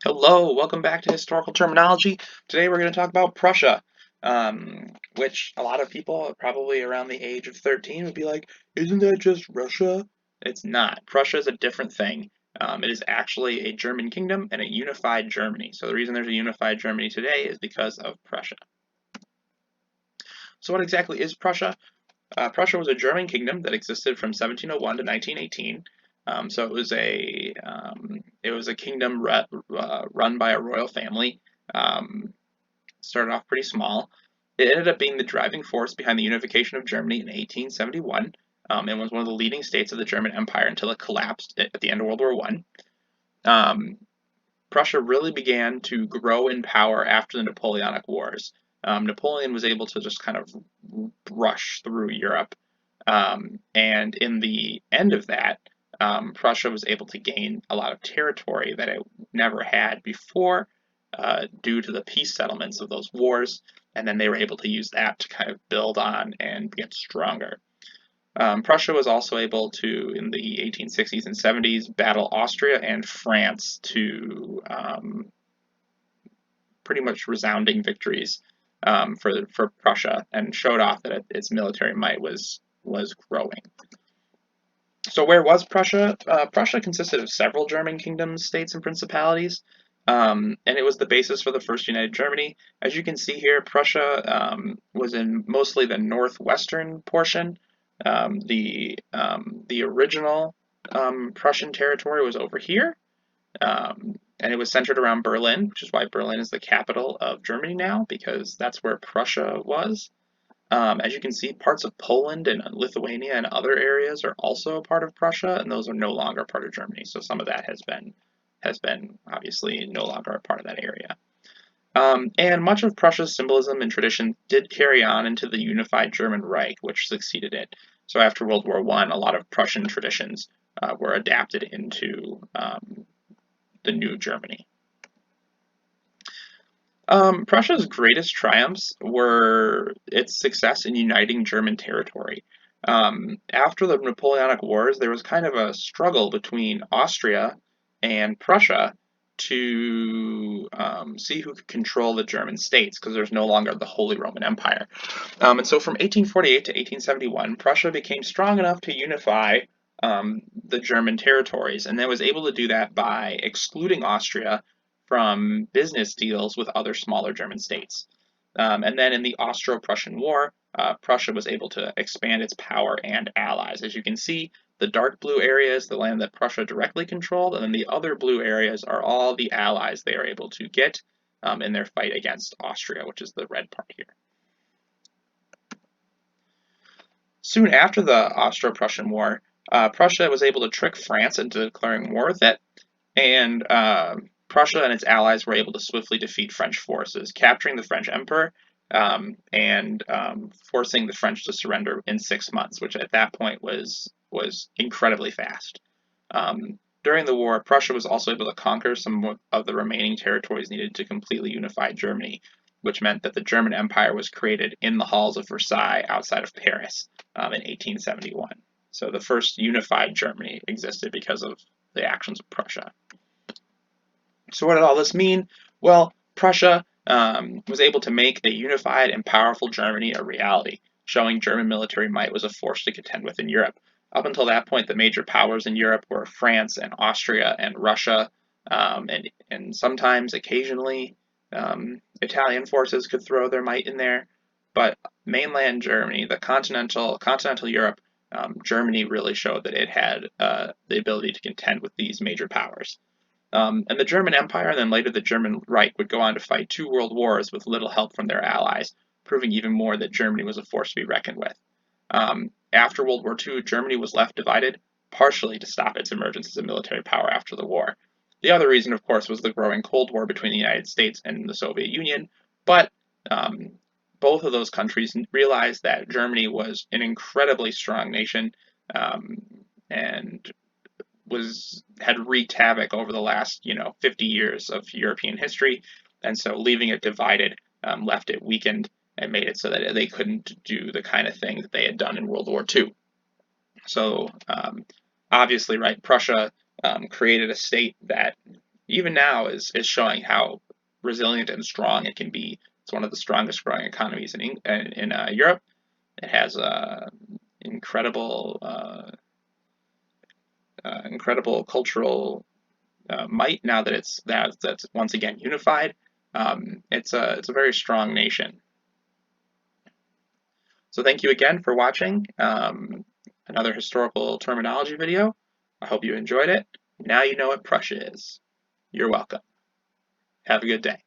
Hello, welcome back to Historical Terminology. Today we're going to talk about Prussia, which a lot of people, probably around the age of 13, would be like, isn't that just Russia? It's not. Prussia is a different thing. It is actually a German kingdom and a unified Germany. So the reason there's a unified Germany today is because of Prussia. So what exactly is Prussia? Prussia was a German kingdom that existed from 1701 to 1918. So it was a kingdom run by a royal family. Um, Started off pretty small. It ended up being the driving force behind the unification of Germany in 1871, and was one of the leading states of the German Empire until it collapsed at the end of World War One. Um, Prussia really began to grow in power after the Napoleonic Wars. Napoleon was able to just kind of rush through Europe, and in the end of that, Prussia was able to gain a lot of territory that it never had before due to the peace settlements of those wars, and then they were able to use that to kind of build on and get stronger. Prussia was also able to, in the 1860s and 70s, battle Austria and France to pretty much resounding victories for Prussia, and showed off that its military might was growing. So where was Prussia? Prussia consisted of several German kingdoms, states, and principalities, and it was the basis for the first united Germany. As you can see here, Prussia was in mostly the northwestern portion. The original Prussian territory was over here, and it was centered around Berlin, which is why Berlin is the capital of Germany now, because that's where Prussia was. As you can see, parts of Poland and Lithuania and other areas are also a part of Prussia, and those are no longer part of Germany. So some of that has been obviously no longer a part of that area. And much of Prussia's symbolism and tradition did carry on into the unified German Reich, which succeeded it. So after World War I, a lot of Prussian traditions were adapted into the new Germany. Prussia's greatest triumphs were its success in uniting German territory. After the Napoleonic Wars, there was kind of a struggle between Austria and Prussia to see who could control the German states, because there's no longer the Holy Roman Empire. And so from 1848 to 1871, Prussia became strong enough to unify the German territories, and it was able to do that by excluding Austria from business deals with other smaller German states. And then in the Austro-Prussian War, Prussia was able to expand its power and allies. As you can see, the dark blue area is the land that Prussia directly controlled, and then the other blue areas are all the allies they are able to get in their fight against Austria, which is the red part here. Soon after the Austro-Prussian War, Prussia was able to trick France into declaring war with it, and Prussia and its allies were able to swiftly defeat French forces, capturing the French emperor and forcing the French to surrender in 6 months, which at that point was incredibly fast. During the war, Prussia was also able to conquer some of the remaining territories needed to completely unify Germany, which meant that the German Empire was created in the halls of Versailles outside of Paris in 1871. So the first unified Germany existed because of the actions of Prussia. So what did all this mean? Well, Prussia was able to make a unified and powerful Germany a reality, showing German military might was a force to contend with in Europe. Up until that point, the major powers in Europe were France and Austria and Russia, and sometimes, occasionally, Italian forces could throw their might in there. But mainland Germany, the continental Europe, Germany really showed that it had the ability to contend with these major powers. And the German Empire, and then later the German Reich, would go on to fight 2 world wars with little help from their allies, proving even more that Germany was a force to be reckoned with. After World War II, Germany was left divided, partially to stop its emergence as a military power after the war. The other reason, of course, was the growing Cold War between the United States and the Soviet Union, but both of those countries realized that Germany was an incredibly strong nation and had wreaked havoc over the last 50 years of European history, and so leaving it divided left it weakened and made it so that they couldn't do the kind of thing that they had done in World War II. So obviously, right, Prussia created a state that even now is showing how resilient and strong it can be. It's one of the strongest growing economies in Europe. It has incredible incredible cultural might now that that's once again unified. It's a very strong nation. So thank you again for watching another historical terminology video. I hope you enjoyed it. Now you know what Prussia is. You're welcome. Have a good day.